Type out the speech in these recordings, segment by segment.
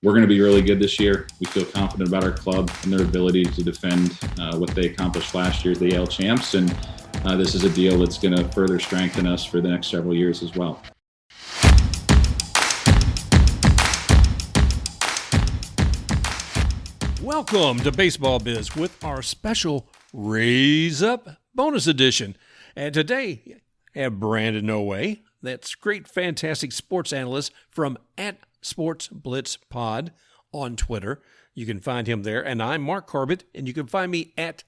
we're going to be really good this year. We feel confident about our club and their ability to defend what they accomplished last year as the AL champs. And this is a deal that's going to further strengthen us for the next several years as well. Welcome to Baseball Biz with our special RaysUp bonus edition. And today, I have Brandon Lowe, that's great, fantastic sports analyst from @SportsBlitzPod on Twitter. You can find him there. And I'm Mark Corbett, and you can find me at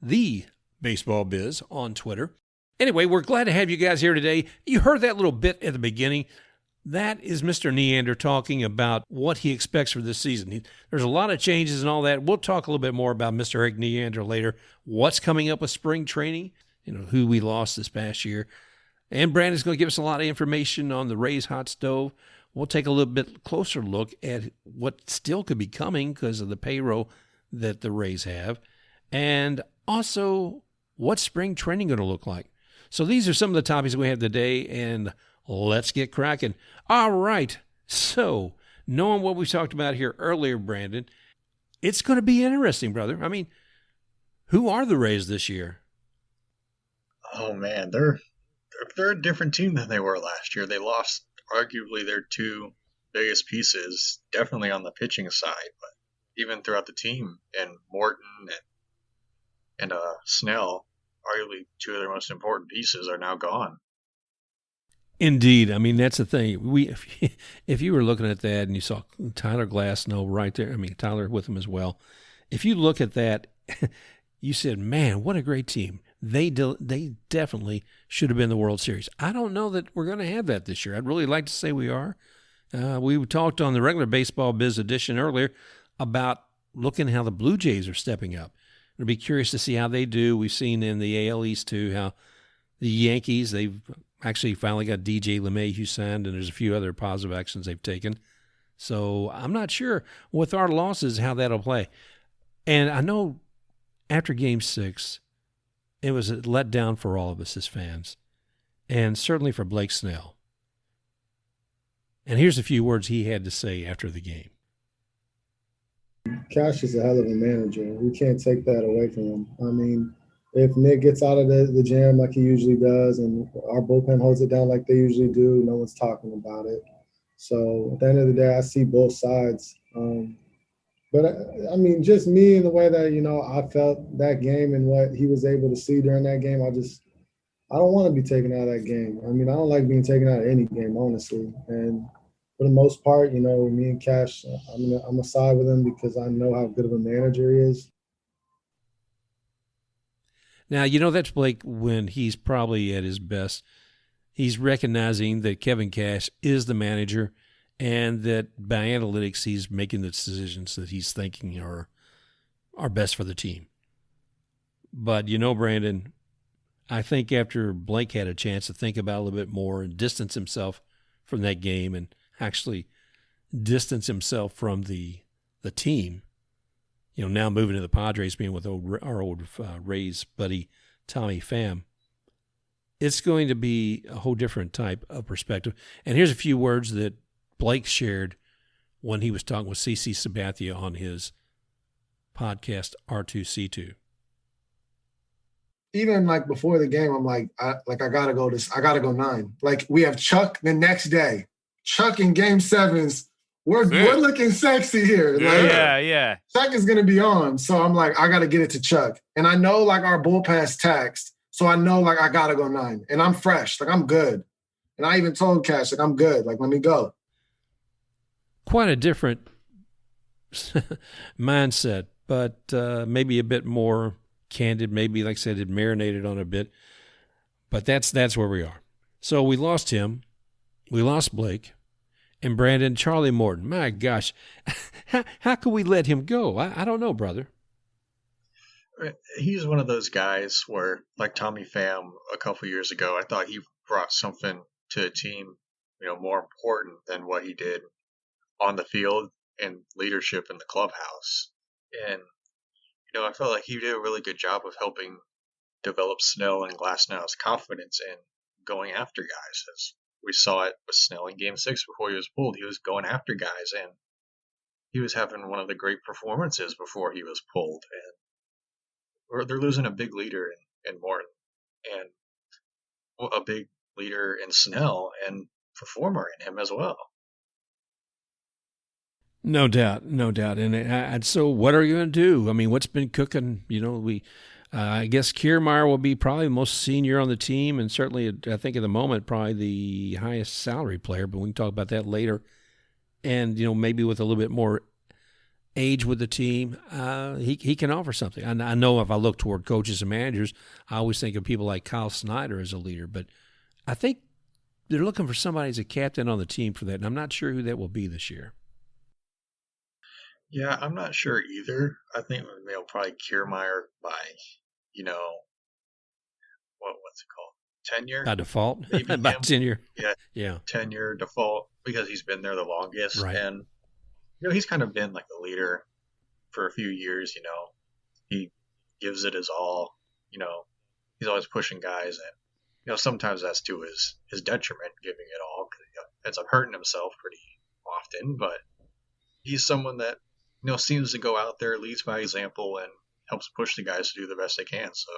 the Baseball Biz on Twitter. Anyway, we're glad to have you guys here today. You heard that little bit at the beginning. That is Mr. Neander talking about what he expects for this season. There's a lot of changes and all that. We'll talk a little bit more about Mr. Erik Neander later. What's coming up with spring training, who we lost this past year. And Brandon's going to give us a lot of information on the Rays hot stove. We'll take a little bit closer look at what still could be coming because of the payroll that the Rays have. And also, what's spring training going to look like? So these are some of the topics we have today, and let's get cracking. All right. So, knowing what we talked about here earlier, Brandon, it's going to be interesting, brother. I mean, who are the Rays this year? Oh, man, they're a different team than they were last year. They lost arguably their two biggest pieces, definitely on the pitching side, but even throughout the team, and Morton and Snell, arguably two of their most important pieces, are now gone. Indeed. I mean, that's the thing. If you were looking at that and you saw Tyler Glasnow right there, I mean, Tyler with him as well. If you look at that, you said, man, what a great team. They definitely should have been the World Series. I don't know that we're going to have that this year. I'd really like to say we are. We talked on the regular Baseball Biz edition earlier about looking how the Blue Jays are stepping up. It'll be curious to see how they do. We've seen in the AL East, too, how the Yankees, they've actually finally got DJ LeMahieu signed, and there's a few other positive actions they've taken. So I'm not sure with our losses how that'll play. And I know after Game 6, it was a letdown for all of us as fans, and certainly for Blake Snell. And here's a few words he had to say after the game. Cash is a hell of a manager. We can't take that away from him. I mean, if Nick gets out of the jam like he usually does and our bullpen holds it down like they usually do, no one's talking about it. So at the end of the day, I see both sides. But, I mean, just me and the way that, I felt that game and what he was able to see during that game, I don't want to be taken out of that game. I mean, I don't like being taken out of any game, honestly. And for the most part, me and Cash, I'm a side with him because I know how good of a manager he is. Now, that's Blake when he's probably at his best. He's recognizing that Kevin Cash is the manager and that by analytics he's making the decisions that he's thinking are best for the team. But, Brandon, I think after Blake had a chance to think about it a little bit more and distance himself from that game and actually distance himself from the team, now moving to the Padres, being with our old Rays buddy Tommy Pham, it's going to be a whole different type of perspective. And here's a few words that Blake shared when he was talking with CC Sabathia on his podcast R2C2. Even like before the game, I'm like, I gotta go 9. Like we have Chuck the next day. Chuck in Game 7s. We're looking sexy here. Yeah. Chuck is gonna be on. So I'm like, I gotta get it to Chuck. And I know like our bullpen's taxed. So I know like I gotta go 9. And I'm fresh. Like I'm good. And I even told Cash, like, I'm good. Like, let me go. Quite a different mindset, but maybe a bit more candid. Maybe, like I said, it marinated on a bit. But that's where we are. So we lost him. We lost Blake. And Brandon, Charlie Morton. My gosh, how could we let him go? I don't know, brother. He's one of those guys where, like Tommy Pham a couple years ago, I thought he brought something to the team, more important than what he did on the field and leadership in the clubhouse. And, I felt like he did a really good job of helping develop Snell and Glasnow's confidence in going after guys. As we saw it with Snell in Game 6 before he was pulled, he was going after guys. And he was having one of the great performances before he was pulled, and they're losing a big leader in Morton and a big leader in Snell and performer in him as well. No doubt, no doubt. And so, what are you going to do? I mean, what's been cooking? You know, I guess Kiermaier will be probably the most senior on the team, and certainly, I think at the moment, probably the highest salary player. But we can talk about that later. And maybe with a little bit more age with the team, he can offer something. I know if I look toward coaches and managers, I always think of people like Kyle Snyder as a leader, but I think they're looking for somebody as a captain on the team for that, and I'm not sure who that will be this year. Yeah, I'm not sure either. I think probably Kiermaier by, what's it called? Tenure? By default? Maybe By him. tenure? Yeah. Tenure, default, because he's been there the longest. Right. And, he's kind of been like the leader for a few years, He gives it his all, He's always pushing guys. And, sometimes that's to his detriment, giving it all, because he ends up hurting himself pretty often. But he's someone that, seems to go out there, leads by example, and helps push the guys to do the best they can. So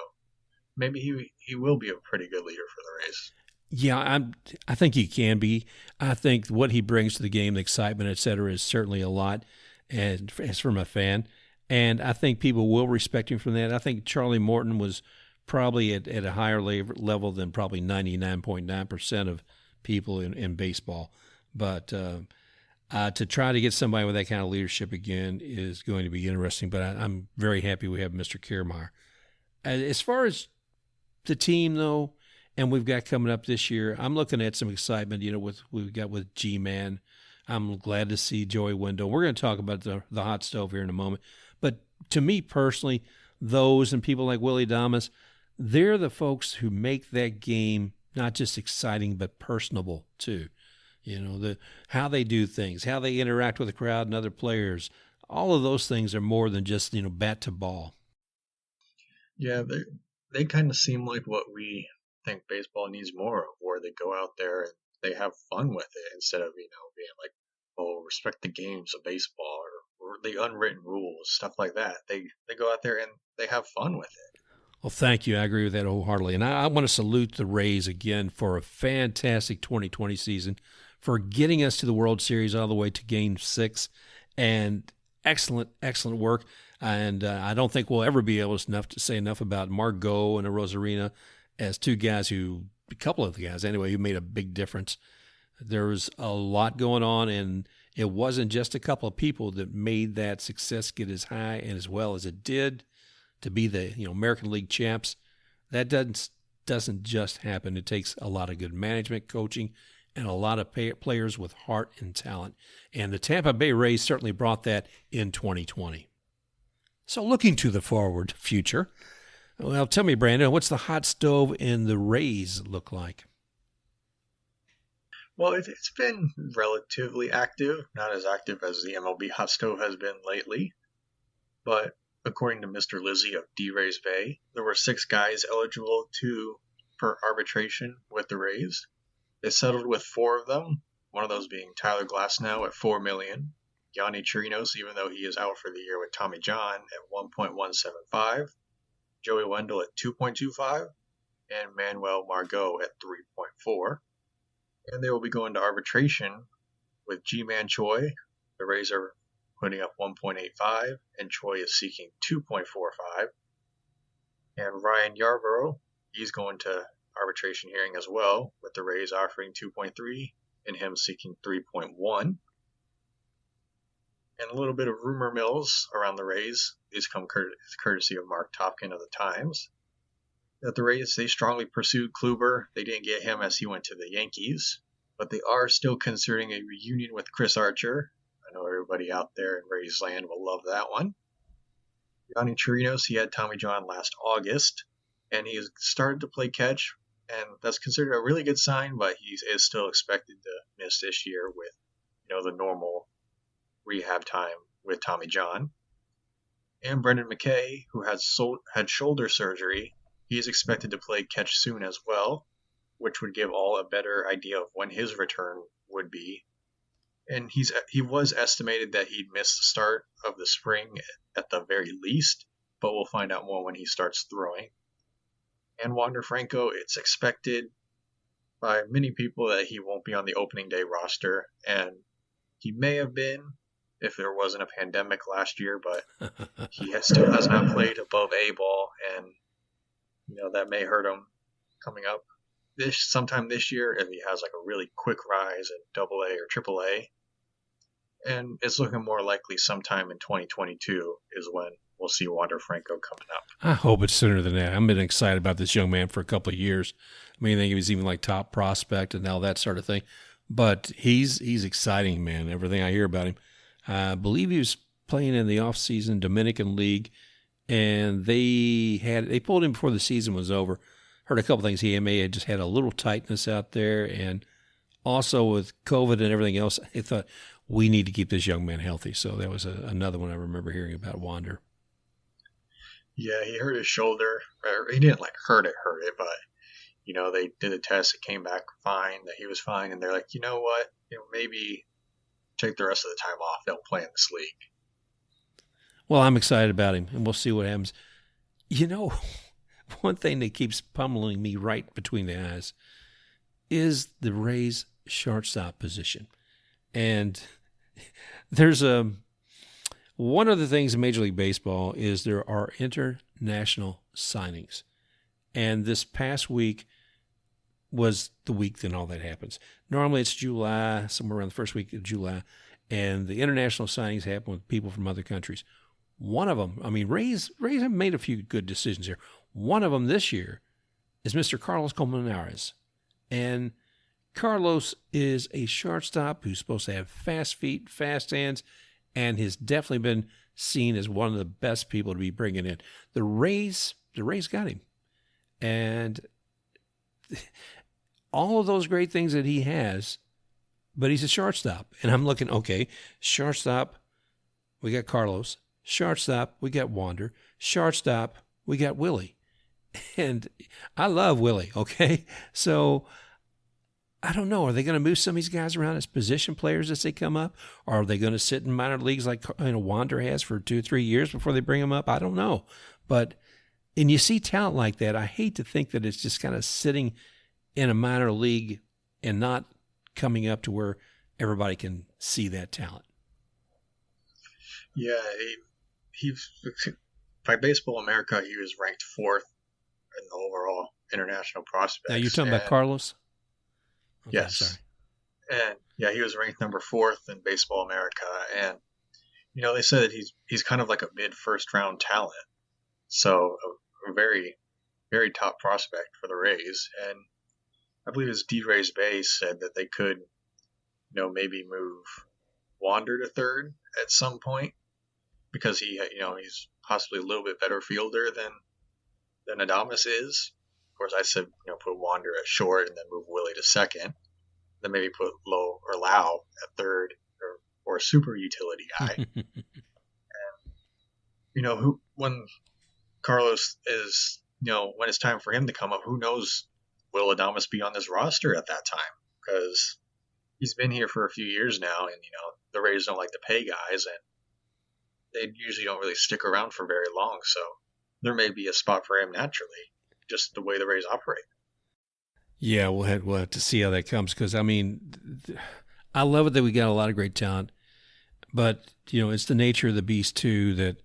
maybe he will be a pretty good leader for the Rays. Yeah, I think he can be. I think what he brings to the game, the excitement, et cetera, is certainly a lot, and as from a fan. And I think people will respect him from that. I think Charlie Morton was probably at a higher level than probably 99.9% of people in baseball. But to try to get somebody with that kind of leadership again is going to be interesting. But I'm very happy we have Mr. Kiermaier. As far as the team, though, and we've got coming up this year, I'm looking at some excitement, we've got with G-Man. I'm glad to see Joey Wendell. We're going to talk about the hot stove here in a moment. But to me personally, those and people like Willie Damas, they're the folks who make that game not just exciting but personable too. How they do things, how they interact with the crowd and other players. All of those things are more than just, bat to ball. Yeah, they kind of seem like what we think baseball needs more of, where they go out there and they have fun with it instead of, being like, oh, respect the games of baseball or the unwritten rules, stuff like that. They go out there and they have fun with it. Well, thank you. I agree with that wholeheartedly. And I want to salute the Rays again for a fantastic 2020 season, for getting us to the World Series all the way to Game 6, and excellent, excellent work. And I don't think we'll ever be able to say enough about Margot and Rosarina as a couple of the guys anyway, who made a big difference. There was a lot going on, and it wasn't just a couple of people that made that success get as high and as well as it did to be the American League champs. That doesn't just happen. It takes a lot of good management, coaching, and a lot of players with heart and talent. And the Tampa Bay Rays certainly brought that in 2020. So looking to the forward future, well, tell me, Brandon, what's the hot stove in the Rays look like? Well, it's been relatively active, not as active as the MLB hot stove has been lately. But according to Mr. Lizzie of D-Rays Bay, there were 6 guys eligible for arbitration with the Rays. They settled with 4 of them, one of those being Tyler Glasnow at $4 million, Yonny Chirinos, even though he is out for the year with Tommy John, at $1.175, Joey Wendell at $2.25, and Manuel Margot at $3.4. And they will be going to arbitration with G-Man Choi. The Rays are putting up $1.85, and Choi is seeking $2.45. And Ryan Yarborough, he's going to arbitration hearing as well, with the Rays offering 2.3 and him seeking 3.1. And a little bit of rumor mills around the Rays. These come courtesy of Mark Topkin of the Times. That the Rays, they strongly pursued Kluber. They didn't get him as he went to the Yankees, but they are still considering a reunion with Chris Archer. I know everybody out there in Rays land will love that one. Yonny Chirinos, he had Tommy John last August, and he has started to play catch, and that's considered a really good sign, but he is still expected to miss this year with, the normal rehab time with Tommy John. And Brendan McKay, who had shoulder surgery, he is expected to play catch soon as well, which would give all a better idea of when his return would be. and he was estimated that he'd miss the start of the spring at the very least, but we'll find out more when he starts throwing. And Wander Franco, it's expected by many people that he won't be on the opening day roster, and he may have been if there wasn't a pandemic last year, but he still has not played above A ball, and that may hurt him coming up sometime this year if he has like a really quick rise at Double A or Triple A. And it's looking more likely sometime in 2022 is when we'll see Wander Franco coming up. I hope it's sooner than that. I've been excited about this young man for a couple of years. I mean, I think he was even like top prospect and all that sort of thing. But he's exciting, man. Everything I hear about him. I believe he was playing in the offseason Dominican League, and they pulled him before the season was over. Heard a couple things. He may have just had a little tightness out there, and also with COVID and everything else, they thought we need to keep this young man healthy. So that was another one I remember hearing about Wander. Yeah, he hurt his shoulder. He didn't hurt it, but they did a test. It came back fine, that he was fine, and they're like, you know what? Maybe take the rest of the time off. Don't play in this league. Well, I'm excited about him, and we'll see what happens. One thing that keeps pummeling me right between the eyes is the Rays shortstop position. And there's one of the things in Major League Baseball is there are international signings. And this past week was the week that all that happens. Normally it's July, somewhere around the first week of July, and the international signings happen with people from other countries. One of them, Rays have made a few good decisions here. One of them this year is Mr. Carlos Colmenarez. And Carlos is a shortstop who's supposed to have fast feet, fast hands, and has definitely been seen as one of the best people to be bringing in. The Rays got him. And all of those great things that he has, but he's a shortstop. And I'm looking, okay, shortstop, we got Carlos. Shortstop, we got Wander. Shortstop, we got Willie. And I love Willie, okay? So I don't know. Are they going to move some of these guys around as position players as they come up? Or are they going to sit in minor leagues like Wander has for 2 or 3 years before they bring him up? I don't know. And you see talent like that, I hate to think that it's just kind of sitting in a minor league and not coming up to where everybody can see that talent. Yeah, he's by Baseball America, he was ranked 4th in the overall international prospects. Now you're talking about Carlos? Okay, yes. sorry. And yeah, he was ranked number 4th in Baseball America. And, they said that he's kind of like a mid-first round talent. So a very, very top prospect for the Rays. And I believe it's D-Rays Base said that they could, maybe move Wander to 3rd at some point because he's possibly a little bit better fielder than Adames is. Of course, I said, put Wander at short and then move Willie to 2nd. Then maybe put Lowe or Lowe at 3rd or a super utility guy. And, when Carlos is, when it's time for him to come up, who knows, will Adames be on this roster at that time? Because he's been here for a few years now, and, the Rays don't like to pay guys, and they usually don't really stick around for very long. So there may be a spot for him naturally, just the way the Rays operate. Yeah, we'll have to see how that comes because, I love it that we got a lot of great talent, but, it's the nature of the beast, too, that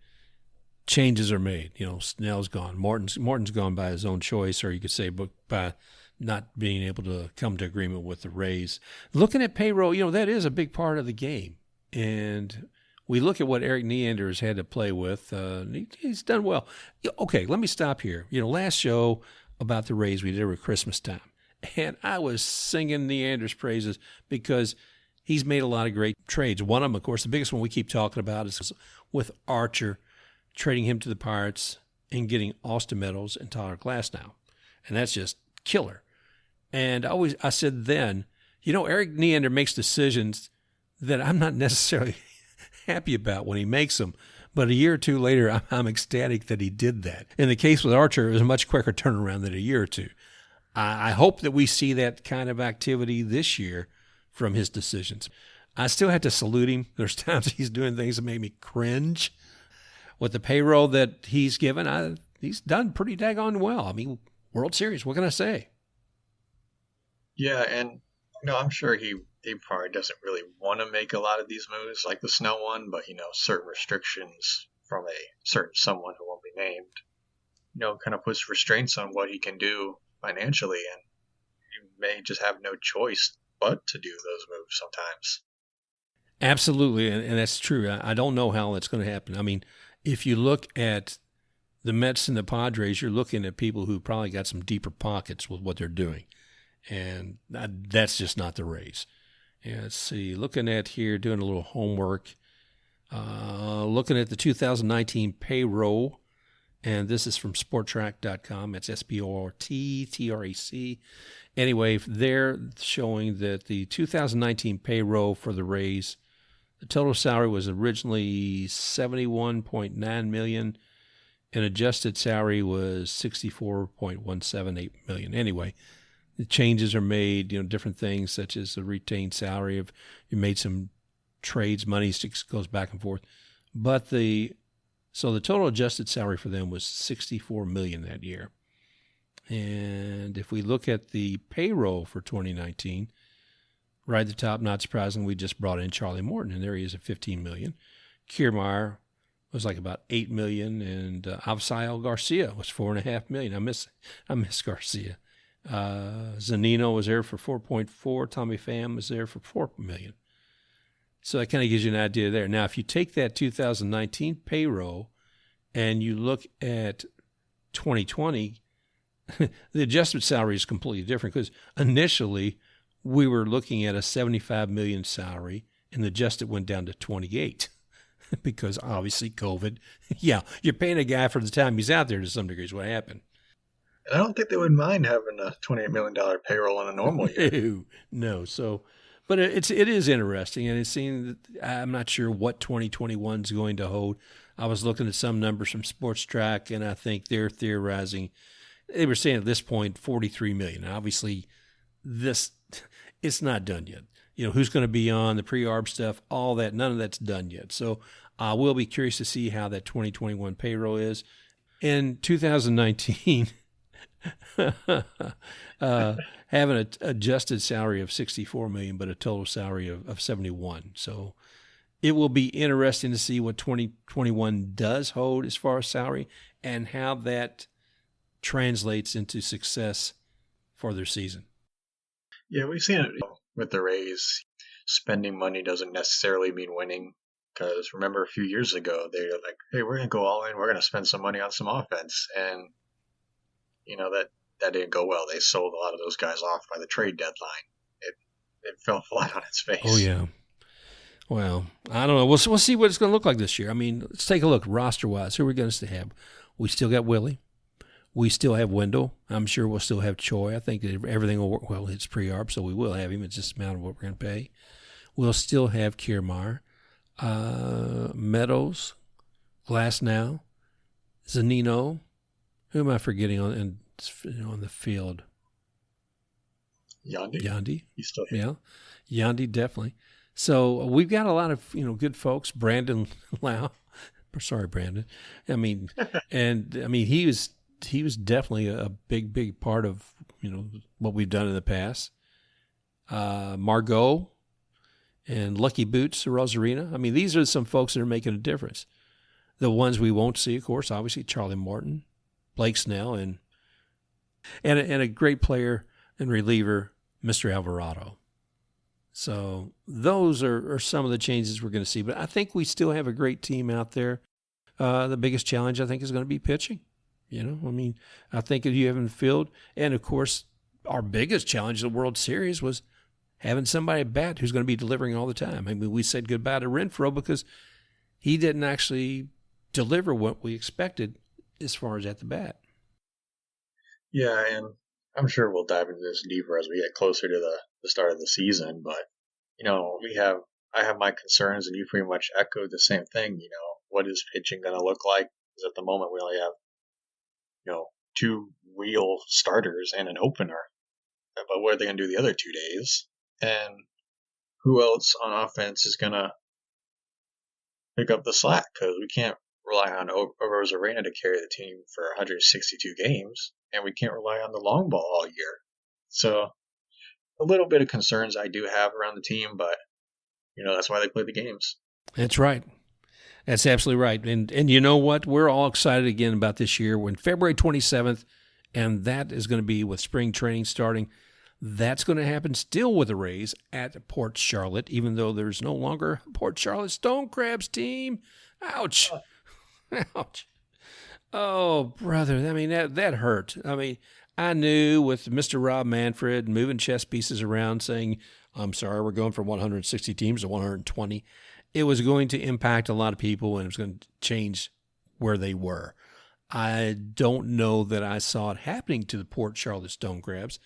changes are made. Snell's gone. Morton's gone by his own choice, or you could say by not being able to come to agreement with the Rays. Looking at payroll, that is a big part of the game. And we look at what Erik Neander has had to play with. He's done well. Okay, let me stop here. Last show about the Rays we did over Christmas time. And I was singing Neander's praises because he's made a lot of great trades. One of them, of course, the biggest one we keep talking about is with Archer, trading him to the Pirates and getting Austin Meadows and Tyler Glasnow. And that's just killer. And I said then, Erik Neander makes decisions that I'm not necessarily happy about when he makes them. But a year or two later, I'm ecstatic that he did that. In the case with Archer, it was a much quicker turnaround than a year or two. I hope that we see that kind of activity this year from his decisions. I still have to salute him. There's times he's doing things that make me cringe. With the payroll that he's given, he's done pretty daggone well. I mean, World Series, what can I say? Yeah, and I'm sure he probably doesn't really want to make a lot of these moves like the Snell one, but certain restrictions from a certain someone who won't be named, kind of puts restraints on what he can do financially, and you may just have no choice but to do those moves sometimes. Absolutely, and that's true. I don't know how that's going to happen. I mean, if you look at the Mets and the Padres, you're looking at people who probably got some deeper pockets with what they're doing, and that's just not the Rays. Yeah, let's see. Looking at here, doing a little homework, looking at the 2019 payroll, and this is from Sportrac.com. It's SPORTTRAC. Anyway, they're showing that the 2019 payroll for the Rays, the total salary was originally $71.9 million, and adjusted salary was $64.178 million. Anyway, the changes are made, different things such as the retained salary. You made some trades, money goes back and forth. But so the total adjusted salary for them was $64 million that year. And if we look at the payroll for 2019, right at the top, not surprising, we just brought in Charlie Morton, and there he is at $15 million. Kiermaier was like about $8 million, and Avsael Garcia was $4.5 million. I miss Garcia. Zunino was there for 4.4. Tommy Pham was there for $4 million. So that kind of gives you an idea there. Now, if you take that 2019 payroll and you look at 2020, the adjustment salary is completely different because initially we were looking at a $75 million salary, and the adjusted went down to 28 because obviously COVID. Yeah, you're paying a guy for the time he's out there to some degree is what happened. And I don't think they would mind having a $28 million payroll in a normal year. No. So, but it is interesting, and it's seen that I'm not sure what 2021 is going to hold. I was looking at some numbers from Sports Track, and I think they're theorizing. They were saying at this point $43 million. Obviously, it's not done yet. Who's going to be on the pre-arb stuff, all that, none of that's done yet. So I will be curious to see how that 2021 payroll is. In 2019, having an adjusted salary of $64 million, but a total salary of $71. So it will be interesting to see what 2021 does hold as far as salary and how that translates into success for their season. Yeah, we've seen it with the Rays. Spending money doesn't necessarily mean winning. Because remember a few years ago, they were like, hey, we're going to go all in. We're going to spend some money on some offense. And, that didn't go well. They sold a lot of those guys off by the trade deadline. It fell flat on its face. Oh, yeah. Well, I don't know. We'll see what it's going to look like this year. I mean, let's take a look roster-wise. Who are we going to have? We still got Willie. We still have Wendell. I'm sure we'll still have Choi. I think that everything will work well. It's pre-arb, so we will have him. It's just a matter of what we're going to pay. We'll still have Kiermaier, Meadows, Glasnow, Zunino. Who am I forgetting on the field? Yandy. He's still here. Yeah, Yandy definitely. So we've got a lot of good folks. Brandon Lowe. Sorry, Brandon. I mean, he was definitely a big part of what we've done in the past. Margot and Lucky Boots Rosarina. I mean, these are some folks that are making a difference. The ones we won't see, of course, obviously Charlie Morton, Blake Snell, and a great player and reliever, Mr. Alvarado. So those are some of the changes we're going to see. But I think we still have a great team out there. The biggest challenge, I think, is going to be pitching. I think if you have in the field, and of course, our biggest challenge in the World Series was having somebody at bat who's going to be delivering all the time. I mean, we said goodbye to Renfroe because he didn't actually deliver what we expected as far as at the bat. Yeah, and I'm sure we'll dive into this deeper as we get closer to the start of the season. But I have my concerns, and you pretty much echoed the same thing. What is pitching going to look like? Because at the moment we only have two real starters and an opener. But what are they going to do the other 2 days? And who else on offense is going to pick up the slack? Because we can't rely on Rosarena to carry the team for 162 games, and we can't rely on the long ball all year. So a little bit of concerns I do have around the team, but, that's why they play the games. That's right. That's absolutely right. And you know what? We're all excited again about this year. We're in February 27th, and that is going to be with spring training starting. That's going to happen still with the Rays at Port Charlotte, even though there's no longer a Port Charlotte Stone Crabs team. Ouch. Ouch. Oh, brother. I mean, that hurt. I mean, I knew with Mr. Rob Manfred moving chess pieces around saying, I'm sorry, we're going from 160 teams to 120. It was going to impact a lot of people, and it was going to change where they were. I don't know that I saw it happening to the Port Charlotte Stone Crabs.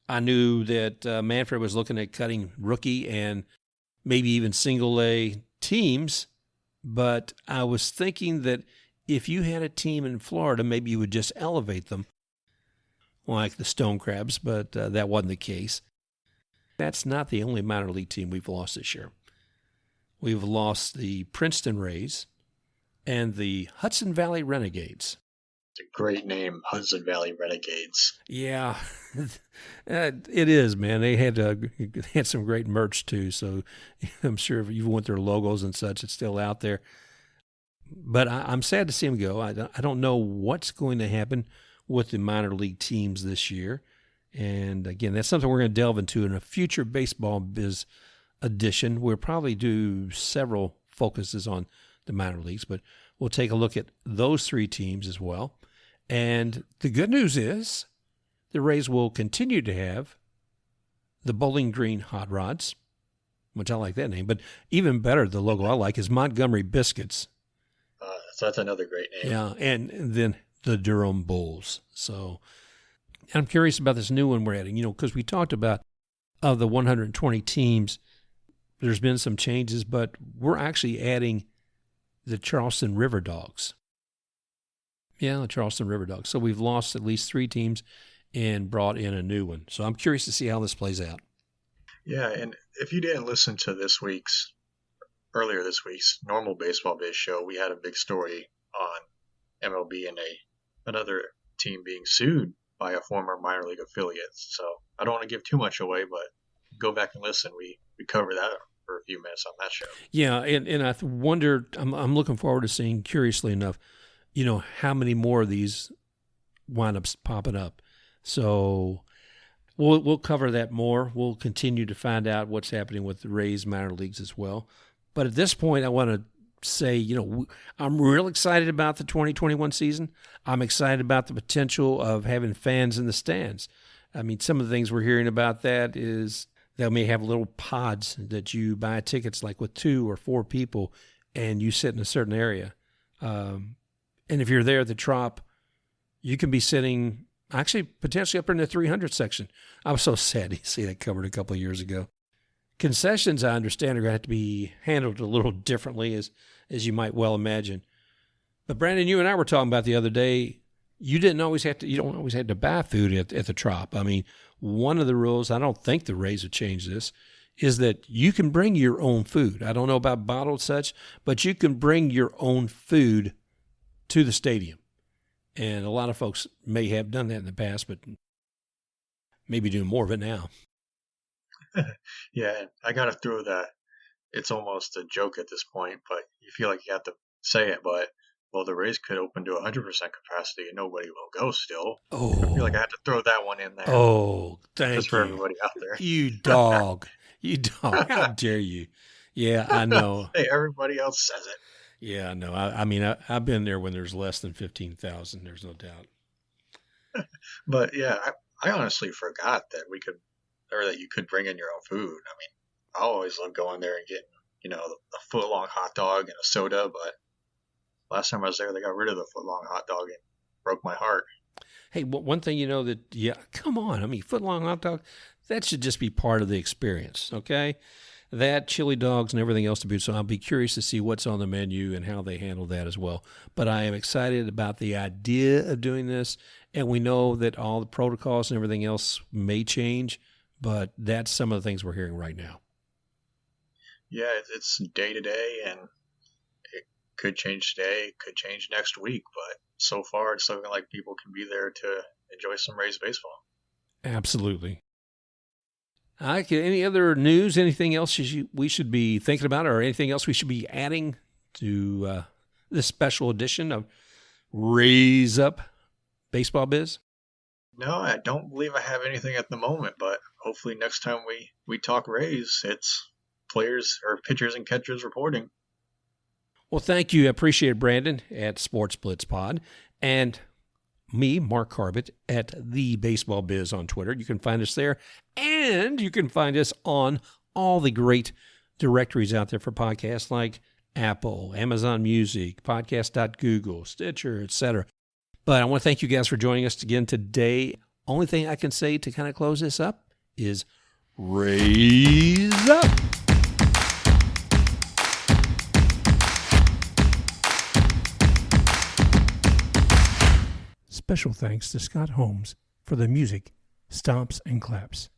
I knew that Manfred was looking at cutting rookie and maybe even single-A teams, but I was thinking that if you had a team in Florida, maybe you would just elevate them like the Stone Crabs, but that wasn't the case. That's not the only minor league team we've lost this year. We've lost the Princeton Rays and the Hudson Valley Renegades. It's a great name, Hudson Valley Renegades. Yeah, it is, man. They had some great merch too, so I'm sure if you went their logos and such, it's still out there. But I'm sad to see them go. I don't know what's going to happen with the minor league teams this year. And again, that's something we're going to delve into in a future Baseball Biz edition. We'll probably do several focuses on the minor leagues, but we'll take a look at those three teams as well. And the good news is the Rays will continue to have the Bowling Green Hot Rods, which I like that name, but even better, the logo I like is Montgomery Biscuits. So that's another great name. Yeah, and then the Durham Bulls. So I'm curious about this new one we're adding, because we talked about of the 120 teams, there's been some changes, but we're actually adding the Charleston River Dogs. Yeah, the Charleston River Dogs. So we've lost at least 3 teams and brought in a new one. So I'm curious to see how this plays out. Yeah, and if you didn't listen to earlier this week's normal Baseball Biz show, we had a big story on MLB and another team being sued by a former minor league affiliate. So I don't want to give too much away, but go back and listen. We covered that for a few minutes on that show. Yeah, and I wonder, I'm looking forward to seeing, curiously enough, how many more of these wind up popping up. So we'll cover that more. We'll continue to find out what's happening with the Rays minor leagues as well. But at this point, I want to say, I'm real excited about the 2021 season. I'm excited about the potential of having fans in the stands. I mean, some of the things we're hearing about that is they may have little pods that you buy tickets like with 2 or 4 people and you sit in a certain area. And if you're there at the Trop, you can be sitting actually potentially up in the 300 section. I was so sad to see that covered a couple of years ago. Concessions, I understand, are going to have to be handled a little differently, as you might well imagine. But Brandon, you and I were talking about the other day, you don't always have to buy food at the Trop. I mean, one of the rules, I don't think the Rays have changed this, is that you can bring your own food. I don't know about bottled such, but you can bring your own food to the stadium. And a lot of folks may have done that in the past, but maybe doing more of it now. Yeah, I got to throw that. It's almost a joke at this point, but you feel like you have to say it. But, well, the Rays could open to 100% capacity and nobody will go still. Oh. I feel like I had to throw that one in there. Oh, thank just you. for everybody out there. You dog. You dog. How dare you? Yeah, I know. Hey, everybody else says it. Yeah, I know. I mean, I've been there when there's less than 15,000. There's no doubt. But, yeah, I honestly forgot that that you could bring in your own food. I mean, I always love going there and getting, a foot-long hot dog and a soda, but last time I was there, they got rid of the foot-long hot dog and broke my heart. Hey, one thing come on. I mean, foot-long hot dog, that should just be part of the experience, okay? That, chili dogs, and everything else to boot. So I'll be curious to see what's on the menu and how they handle that as well. But I am excited about the idea of doing this, and we know that all the protocols and everything else may change, but that's some of the things we're hearing right now. Yeah, it's day to day, and it could change today, could change next week, but so far it's looking like people can be there to enjoy some Rays baseball. Absolutely. Any other news, anything else we should be thinking about, or anything else we should be adding to this special edition of RaysUp Baseball Biz? No, I don't believe I have anything at the moment, but hopefully next time we talk Rays, it's players or pitchers and catchers reporting. Well, thank you. I appreciate it, Brandon, at Sports Blitz Pod, and me, Mark Corbett, at The Baseball Biz on Twitter. You can find us there, and you can find us on all the great directories out there for podcasts like Apple, Amazon Music, Podcast.Google, Stitcher, etc. But I want to thank you guys for joining us again today. Only thing I can say to kind of close this up is Rays up! Special thanks to Scott Holmes for the music, Stomps and Claps.